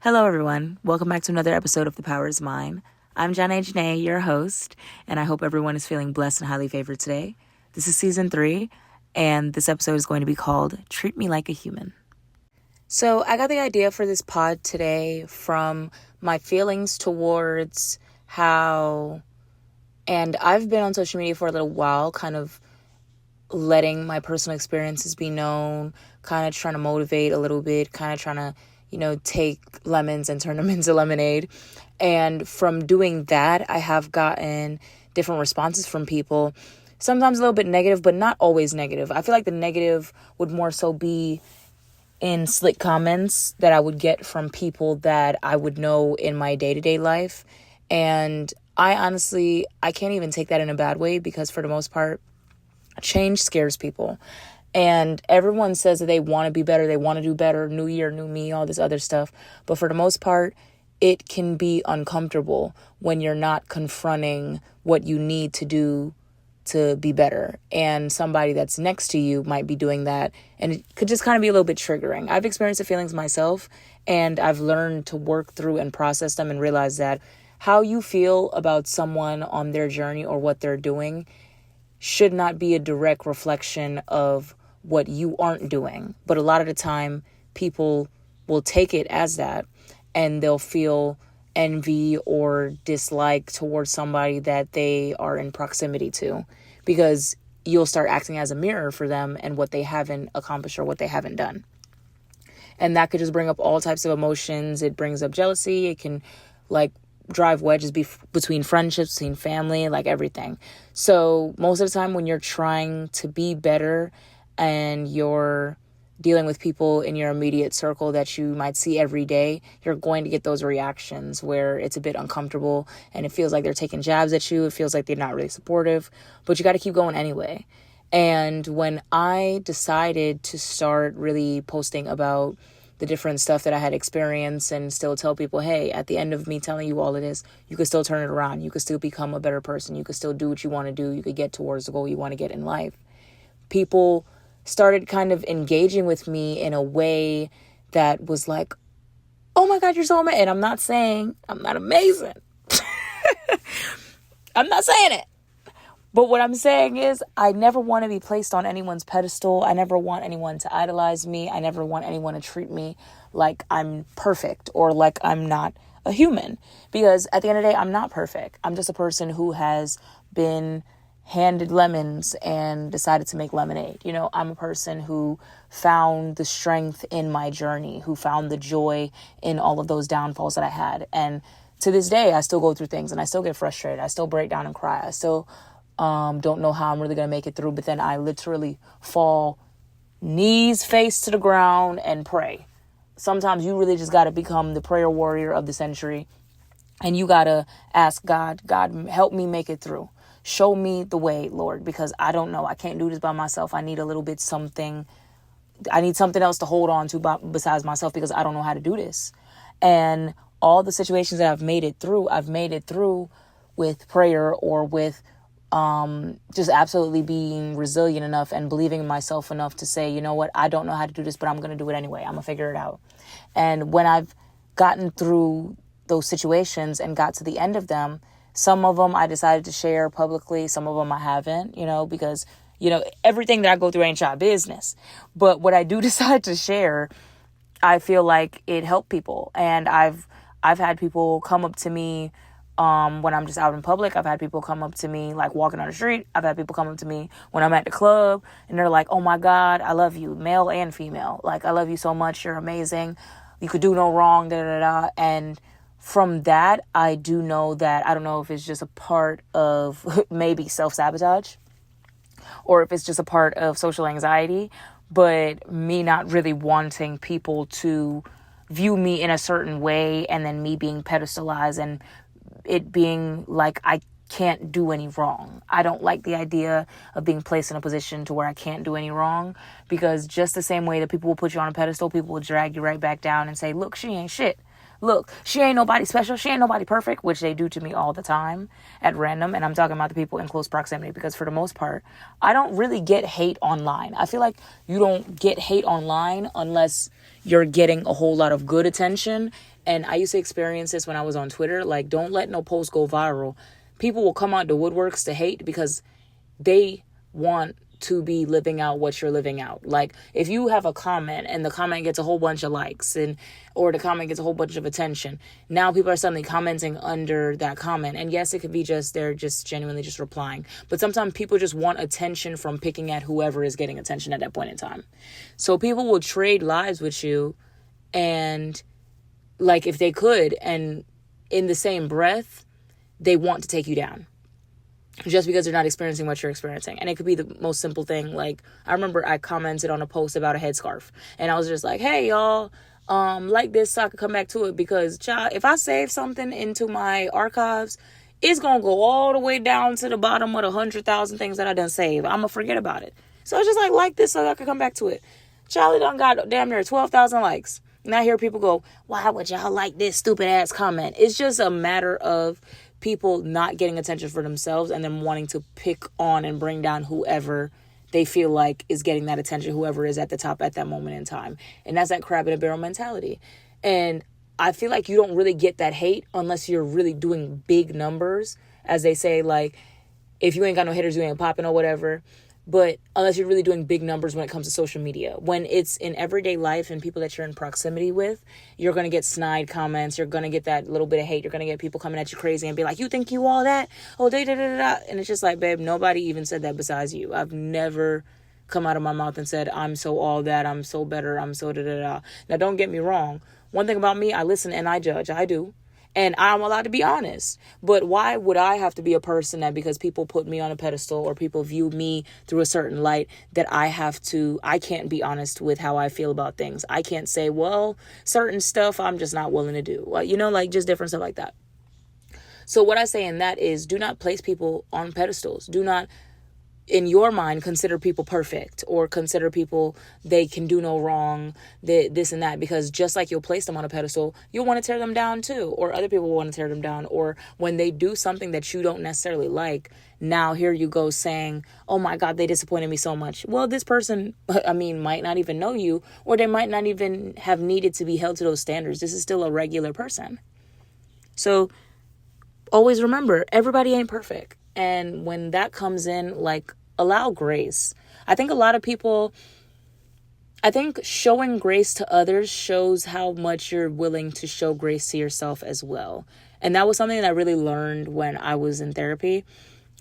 Hello, everyone. Welcome back to another episode of The Power is Mine. I'm Zhanae, your host, and I hope everyone is feeling blessed and highly favored today. This is season 3, and this episode is going to be called Treat Me Like a Human. So I got the idea for this pod today from my feelings towards how, and I've been on social media for a little while, kind of letting my personal experiences be known, kind of trying to motivate a little bit, kind of trying to take lemons and turn them into lemonade. And from doing that, I have gotten different responses from people, sometimes a little bit negative, but not always negative. I feel like the negative would more so be in slick comments that I would get from people that I would know in my day-to-day life. And I can't even take that in a bad way, because for the most part, change scares people. And everyone says that they want to be better, they want to do better, new year, new me, all this other stuff. But for the most part, it can be uncomfortable when you're not confronting what you need to do to be better. And somebody that's next to you might be doing that. And it could just kind of be a little bit triggering. I've experienced the feelings myself, and I've learned to work through and process them and realize that how you feel about someone on their journey or what they're doing should not be a direct reflection of what you aren't doing. But a lot of the time, people will take it as that, and they'll feel envy or dislike towards somebody that they are in proximity to, because you'll start acting as a mirror for them and what they haven't accomplished or what they haven't done. And that could just bring up all types of emotions. It brings up jealousy. It can drive wedges between friendships, between family, everything. So most of the time when you're trying to be better and you're dealing with people in your immediate circle that you might see every day, you're going to get those reactions where it's a bit uncomfortable and it feels like they're taking jabs at you. It feels like they're not really supportive, but you got to keep going anyway. And when I decided to start really posting about the different stuff that I had experienced and still tell people, hey, at the end of me telling you all of this, you could still turn it around. You could still become a better person. You could still do what you want to do. You could get towards the goal you want to get in life. People started kind of engaging with me in a way that was like, oh my God, you're so amazing. And I'm not saying I'm not amazing. I'm not saying it. But what I'm saying is, I never want to be placed on anyone's pedestal. I never want anyone to idolize me. I never want anyone to treat me like I'm perfect or like I'm not a human. Because at the end of the day, I'm not perfect. I'm just a person who has been handed lemons and decided to make lemonade. I'm a person who found the strength in my journey, who found the joy in all of those downfalls that I had. And to this day, I still go through things and I still get frustrated. I still break down and cry. I still don't know how I'm really going to make it through. But then I literally fall knees face to the ground and pray. Sometimes you really just got to become the prayer warrior of the century. And you got to ask God, help me make it through. Show me the way, Lord, because I don't know. I can't do this by myself. I need a little bit something. I need something else to hold on to besides myself, because I don't know how to do this. And all the situations that I've made it through with prayer or with just absolutely being resilient enough and believing in myself enough to say, you know what, I don't know how to do this, but I'm going to do it anyway. I'm going to figure it out. And when I've gotten through those situations and got to the end of them, some of them I decided to share publicly. Some of them I haven't, because, everything that I go through ain't y'all business. But what I do decide to share, I feel like it helped people. And I've had people come up to me when I'm just out in public. I've had people come up to me walking on the street. I've had people come up to me when I'm at the club, and they're like, oh my God, I love you, male and female. I love you so much. You're amazing. You could do no wrong, da da da. And from that, I do know that, I don't know if it's just a part of maybe self-sabotage or if it's just a part of social anxiety, but me not really wanting people to view me in a certain way and then me being pedestalized and it being like I can't do any wrong. I don't like the idea of being placed in a position to where I can't do any wrong, because just the same way that people will put you on a pedestal, people will drag you right back down and say, look, she ain't shit. look, she ain't nobody special. She ain't nobody perfect, which they do to me all the time at random. And I'm talking about the people in close proximity, because for the most part, I don't really get hate online. I feel like you don't get hate online unless you're getting a whole lot of good attention. And I used to experience this when I was on Twitter. Like, don't let no post go viral. People will come out the woodworks to hate because they want to be living out what you're living out. Like, if you have a comment and the comment gets a whole bunch of likes, or the comment gets a whole bunch of attention, now people are suddenly commenting under that comment. And yes, it could be just they're just genuinely just replying, but sometimes people just want attention from picking at whoever is getting attention at that point in time. So people will trade lives with you, and like, if they could, and in the same breath, they want to take you down just because they're not experiencing what you're experiencing. And it could be the most simple thing. Like, I remember I commented on a post about a headscarf, and I was just like, hey, y'all, like this so I could come back to it, because, child, if I save something into my archives, it's going to go all the way down to the bottom of the 100,000 things that I done saved. I'm going to forget about it. So I was just like this so I could come back to it. Charlie done got damn near 12,000 likes. And I hear people go, why would y'all like this stupid ass comment? It's just a matter of people not getting attention for themselves and then wanting to pick on and bring down whoever they feel like is getting that attention, whoever is at the top at that moment in time. And that's that crab in a barrel mentality. And I feel like you don't really get that hate unless you're really doing big numbers. As they say, like, if you ain't got no haters, you ain't popping or whatever. But unless you're really doing big numbers when it comes to social media. When it's in everyday life and people that you're in proximity with, you're going to get snide comments. You're going to get that little bit of hate. You're going to get people coming at you crazy and be like, you think you all that? Oh, da da da da. And it's just like, babe, nobody even said that besides you. I've never come out of my mouth and said, I'm so all that. I'm so better. I'm so da da da. Now, don't get me wrong. One thing about me, I listen and I judge. I do. And I'm allowed to be honest. But why would I have to be a person that, because people put me on a pedestal or people view me through a certain light, that I can't be honest with how I feel about things. I can't say, well, certain stuff I'm just not willing to do. Like just different stuff like that. So what I say in that is, do not place people on pedestals. Do not, in your mind, consider people perfect or consider people they can do no wrong, this and that, because just like you'll place them on a pedestal, you'll want to tear them down too, or other people will want to tear them down. Or when they do something that you don't necessarily like, now here you go saying, oh my God, they disappointed me so much. Well, this person, might not even know you, or they might not even have needed to be held to those standards. This is still a regular person. So always remember, everybody ain't perfect. And when that comes in, like, allow grace. I think showing grace to others shows how much you're willing to show grace to yourself as well. And that was something that I really learned when I was in therapy,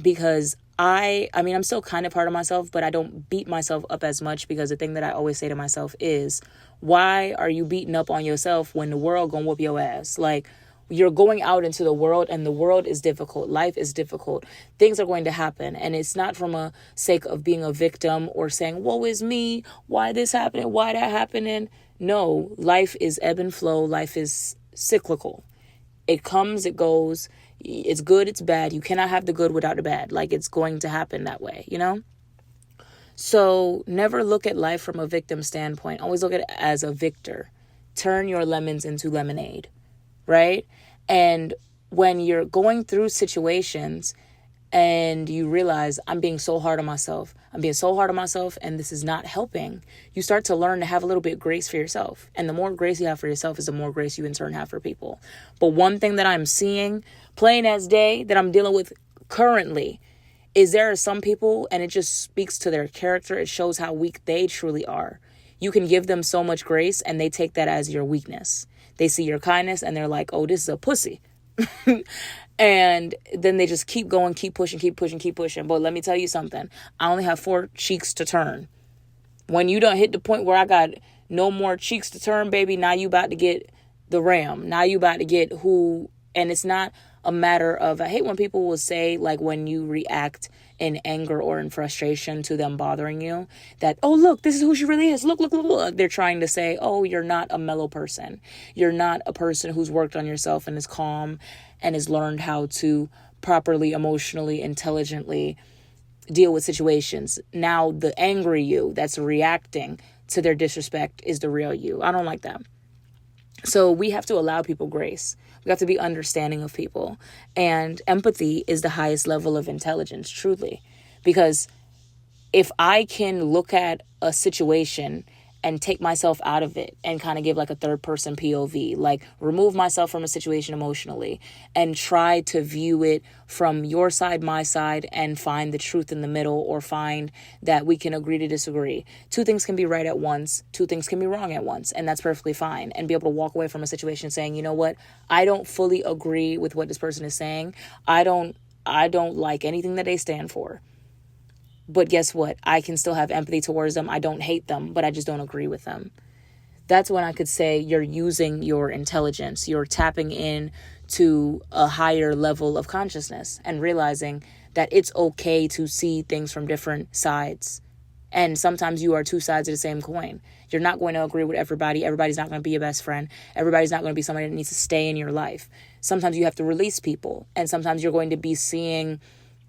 because I'm still kind of hard on myself, but I don't beat myself up as much, because the thing that I always say to myself is, why are you beating up on yourself when the world gonna whoop your ass? Like, you're going out into the world, and the world is difficult. Life is difficult. Things are going to happen. And it's not from a sake of being a victim or saying, woe is me, why this happening, why that happening. No, life is ebb and flow. Life is cyclical. It comes, it goes. It's good, it's bad. You cannot have the good without the bad. Like, it's going to happen that way, So never look at life from a victim standpoint. Always look at it as a victor. Turn your lemons into lemonade. Right? And when you're going through situations and you realize, I'm being so hard on myself, and this is not helping, you start to learn to have a little bit of grace for yourself. And the more grace you have for yourself is the more grace you in turn have for people. But one thing that I'm seeing plain as day that I'm dealing with currently is there are some people, and it just speaks to their character. It shows how weak they truly are. You can give them so much grace and they take that as your weakness. They see your kindness and they're like, oh, this is a pussy. And then they just keep going, keep pushing. But let me tell you something. I only have 4 cheeks to turn. When you don't hit the point where I got no more cheeks to turn, baby, now you about to get the ram. Now you about to get who. And it's not a matter of, I hate when people will say, like, when you react in anger or in frustration to them bothering you, that, oh, look, this is who she really is. Look. They're trying to say, oh, you're not a mellow person. You're not a person who's worked on yourself and is calm and has learned how to properly, emotionally, intelligently deal with situations. Now the angry you that's reacting to their disrespect is the real you. I don't like that. So we have to allow people grace. We have to be understanding of people. And empathy is the highest level of intelligence, truly. Because if I can look at a situation and take myself out of it and kind of give like a third person POV, like remove myself from a situation emotionally and try to view it from your side, my side, and find the truth in the middle, or find that we can agree to disagree. Two things can be right at once. Two things can be wrong at once. And that's perfectly fine. And be able to walk away from a situation saying, you know what? I don't fully agree with what this person is saying. I don't like anything that they stand for. But guess what? I can still have empathy towards them. I don't hate them, but I just don't agree with them. That's when I could say you're using your intelligence. You're tapping in to a higher level of consciousness and realizing that it's okay to see things from different sides. And sometimes you are two sides of the same coin. You're not going to agree with everybody. Everybody's not going to be your best friend. Everybody's not going to be somebody that needs to stay in your life. Sometimes you have to release people. And sometimes you're going to be seeing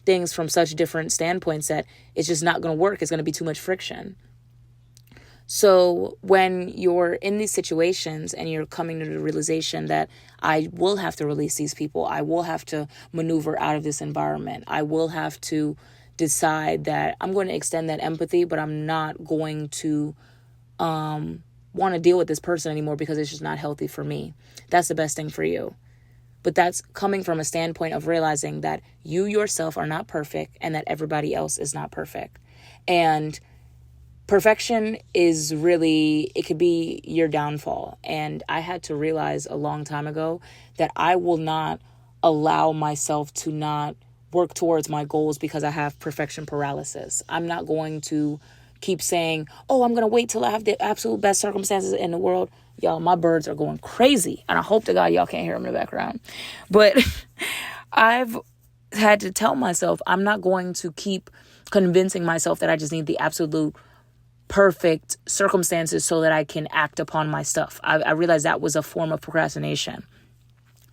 things from such different standpoints that it's just not going to work. It's going to be too much friction. So when you're in these situations and you're coming to the realization that I will have to release these people, I will have to maneuver out of this environment, I will have to decide that I'm going to extend that empathy, but I'm not going to want to deal with this person anymore because it's just not healthy for me. That's the best thing for you. But that's coming from a standpoint of realizing that you yourself are not perfect and that everybody else is not perfect. And perfection is really, it could be your downfall. And I had to realize a long time ago that I will not allow myself to not work towards my goals because I have perfection paralysis. I'm not going to keep saying, oh, I'm going to wait till I have the absolute best circumstances in the world. Y'all, my birds are going crazy. And I hope to God y'all can't hear them in the background. But I've had to tell myself I'm not going to keep convincing myself that I just need the absolute perfect circumstances so that I can act upon my stuff. I realized that was a form of procrastination.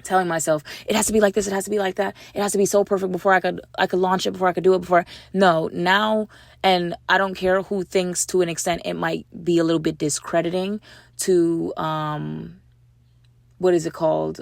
Telling myself it has to be like this, it has to be like that, it has to be so perfect before I could launch it, before I could do it, before. No, now, and I don't care who thinks, to an extent it might be a little bit discrediting to what is it called,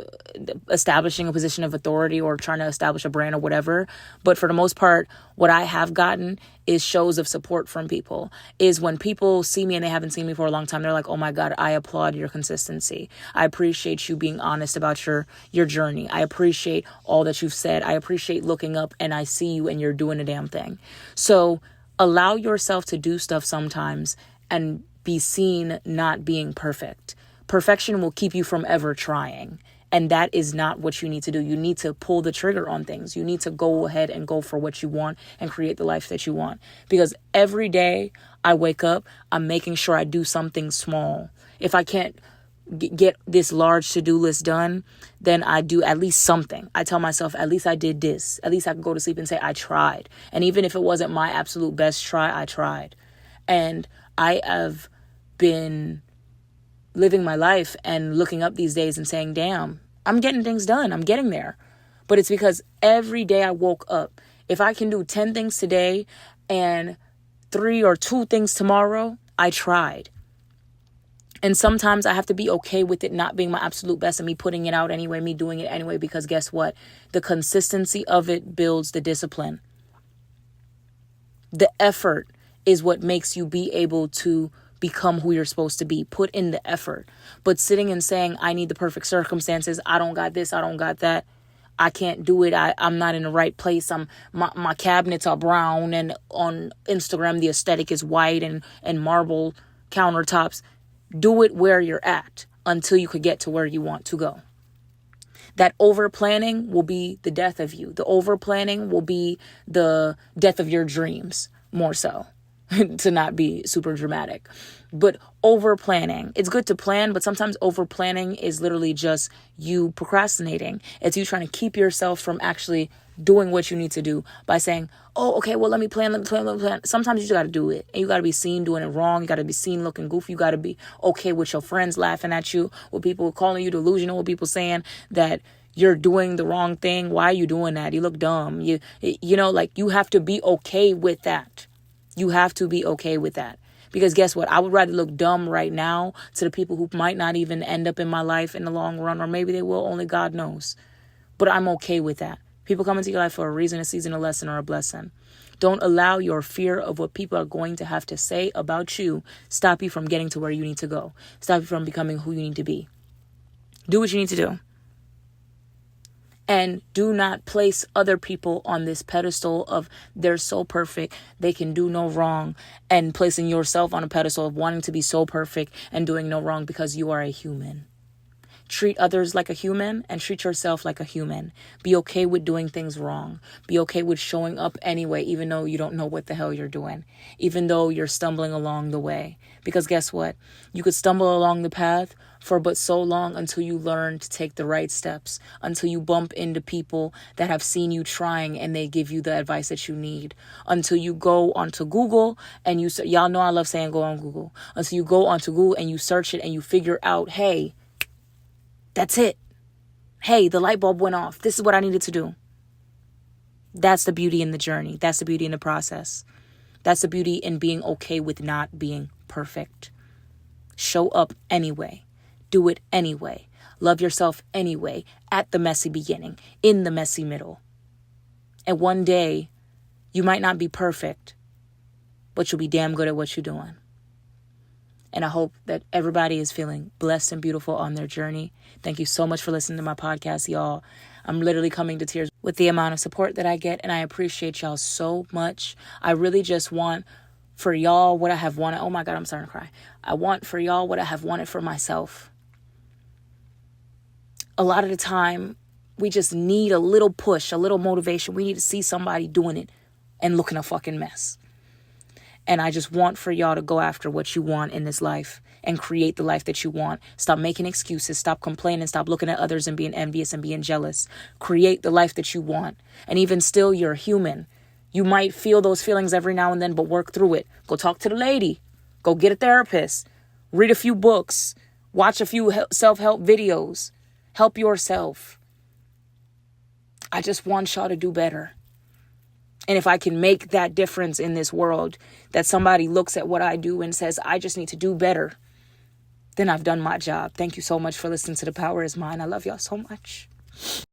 establishing a position of authority or trying to establish a brand or whatever. But for the most part, what I have gotten is shows of support from people. Is when people see me and they haven't seen me for a long time, they're like, oh my God, I applaud your consistency. I appreciate you being honest about your journey. I appreciate all that you've said. I appreciate looking up and I see you and you're doing a damn thing. So allow yourself to do stuff sometimes and be seen not being perfect. Perfection will keep you from ever trying. And that is not what you need to do. You need to pull the trigger on things. You need to go ahead and go for what you want and create the life that you want. Because every day I wake up, I'm making sure I do something small. If I can't get this large to-do list done, then I do at least something. I tell myself, at least I did this. At least I can go to sleep and say, I tried. And even if it wasn't my absolute best try, I tried. And I have been living my life and looking up these days and saying, damn, I'm getting things done. I'm getting there. But it's because every day I woke up. If I can do 10 things today and 3 or 2 things tomorrow, I tried. And sometimes I have to be okay with it not being my absolute best and me putting it out anyway, me doing it anyway, because guess what? The consistency of it builds the discipline. The effort is what makes you be able to become who you're supposed to be. Put in the effort. But sitting and saying, I need the perfect circumstances, I don't got this, I don't got that, I can't do it, I'm not in the right place, my cabinets are brown, and on Instagram the aesthetic is white and marble countertops. Do it where you're at until you could get to where you want to go. That over planning will be the death of you. The over planning will be the death of your dreams, more so. To not be super dramatic. But over planning, it's good to plan, but sometimes over planning is literally just you procrastinating. It's you trying to keep yourself from actually doing what you need to do by saying, oh, okay, well, let me plan. Sometimes you just got to do it. And you got to be seen doing it wrong. You got to be seen looking goofy. You got to be okay with your friends laughing at you, with people calling you delusional, with people saying that you're doing the wrong thing. Why are you doing that? You look dumb. You know, like, you have to be okay with that. You have to be okay with that, Because guess what? I would rather look dumb right now to the people who might not even end up in my life in the long run, or maybe they will, only God knows. But I'm okay with that. People come into your life for a reason, a season, a lesson, or a blessing. Don't allow your fear of what people are going to have to say about you stop you from getting to where you need to go. Stop you from becoming who you need to be. Do what you need to do. And do not place other people on this pedestal of they're so perfect, they can do no wrong, and placing yourself on a pedestal of wanting to be so perfect and doing no wrong because you are a human. Treat others like a human and treat yourself like a human. Be okay with doing things wrong. Be okay with showing up anyway, even though you don't know what the hell you're doing, even though you're stumbling along the way. Because guess what? You could stumble along the path for but so long until you learn to take the right steps, until you bump into people that have seen you trying and they give you the advice that you need, until you go onto Google and y'all know I love saying go on Google, until you go onto Google and you search it and you figure out, hey, that's it. Hey, the light bulb went off. This is what I needed to do. That's the beauty in the journey. That's the beauty in the process. That's the beauty in being okay with not being perfect. Show up anyway. Do it anyway. Love yourself anyway. At the messy beginning. In the messy middle. And one day, you might not be perfect, but you'll be damn good at what you're doing. And I hope that everybody is feeling blessed and beautiful on their journey. Thank you so much for listening to my podcast, y'all. I'm literally coming to tears with the amount of support that I get, and I appreciate y'all so much. I really just want for y'all what I have wanted. Oh my God, I'm starting to cry. I want for y'all what I have wanted for myself. A lot of the time, we just need a little push, a little motivation. We need to see somebody doing it and looking a fucking mess. And I just want for y'all to go after what you want in this life and create the life that you want. Stop making excuses. Stop complaining. Stop looking at others and being envious and being jealous. Create the life that you want. And even still, you're human. You might feel those feelings every now and then, but work through it. Go talk to the lady. Go get a therapist. Read a few books. Watch a few self-help videos. Help yourself. I just want y'all to do better. And if I can make that difference in this world, that somebody looks at what I do and says, I just need to do better, then I've done my job. Thank you so much for listening to The Power Is Mine. I love y'all so much.